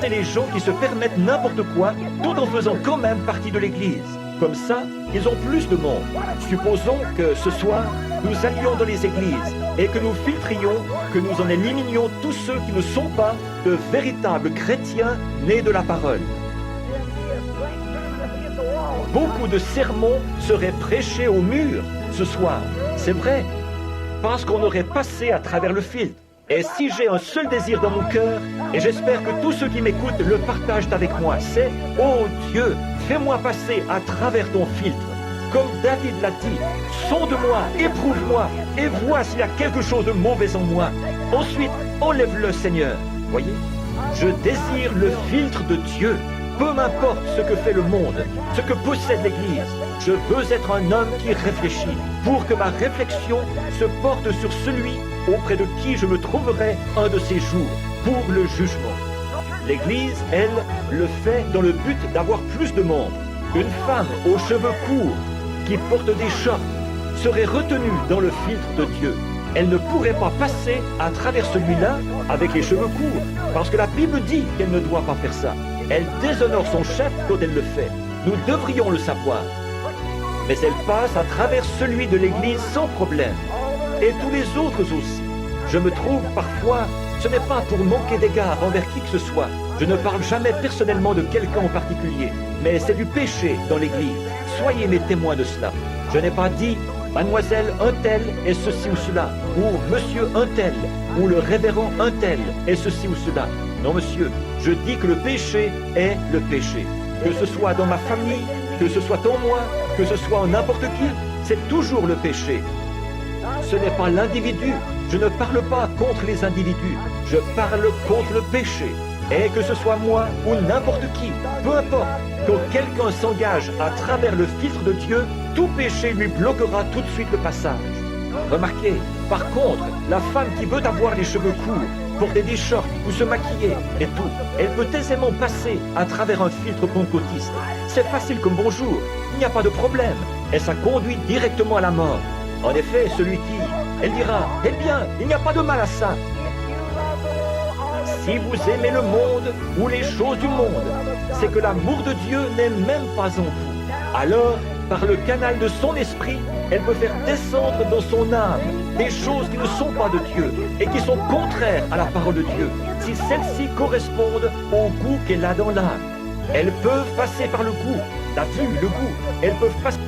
c'est les gens qui se permettent n'importe quoi tout en faisant quand même partie de l'Église. Comme ça, ils ont plus de monde. Supposons que ce soir, nous allions dans les églises et que nous filtrions, que nous en éliminions tous ceux qui ne sont pas de véritables chrétiens nés de la parole. Beaucoup de sermons seraient prêchés au mur ce soir. C'est vrai, parce qu'on aurait passé à travers le filtre. Et si j'ai un seul désir dans mon cœur, et j'espère que tous ceux qui m'écoutent le partagent avec moi, c'est « Oh Dieu, fais-moi passer à travers ton filtre ». Comme David l'a dit, « Sonde-moi, éprouve-moi, et vois s'il y a quelque chose de mauvais en moi. Ensuite, enlève-le, Seigneur. » Voyez, je désire le filtre de Dieu. Peu m'importe ce que fait le monde, ce que possède l'Église, je veux être un homme qui réfléchit, pour que ma réflexion se porte sur celui auprès de qui je me trouverai un de ces jours, pour le jugement. L'Église, elle, le fait dans le but d'avoir plus de monde. Une femme aux cheveux courts, qui porte des shorts, serait retenue dans le filtre de Dieu. Elle ne pourrait pas passer à travers celui-là avec les cheveux courts, parce que la Bible dit qu'elle ne doit pas faire ça. Elle déshonore son chef quand elle le fait. Nous devrions le savoir. Mais elle passe à travers celui de l'Église sans problème. Et tous les autres aussi. Je me trouve parfois, ce n'est pas pour manquer d'égard envers qui que ce soit. Je ne parle jamais personnellement de quelqu'un en particulier. Mais c'est du péché dans l'Église. Soyez mes témoins de cela. Je n'ai pas dit mademoiselle un tel est ceci ou cela, ou monsieur un tel, ou le révérend un tel est ceci ou cela. Non, monsieur, je dis que le péché est le péché. Que ce soit dans ma famille, que ce soit en moi, que ce soit en n'importe qui, c'est toujours le péché. Ce n'est pas l'individu. Je ne parle pas contre les individus. Je parle contre le péché. Et que ce soit moi ou n'importe qui, peu importe, quand quelqu'un s'engage à travers le filtre de Dieu, tout péché lui bloquera tout de suite le passage. Remarquez, par contre, la femme qui veut avoir les cheveux courts, porter des shorts ou se maquiller et tout, elle peut aisément passer à travers un filtre pentecôtiste. C'est facile comme bonjour, il n'y a pas de problème. Et ça conduit directement à la mort. En effet, celui qui, elle dira, eh bien, il n'y a pas de mal à ça. Si vous aimez le monde ou les choses du monde, c'est que l'amour de Dieu n'est même pas en vous. Alors, par le canal de son esprit, elle peut faire descendre dans son âme des choses qui ne sont pas de Dieu et qui sont contraires à la parole de Dieu, si celles-ci correspondent au goût qu'elle a dans l'âme. Elles peuvent passer par le goût, la vue, le goût. Elles peuvent passer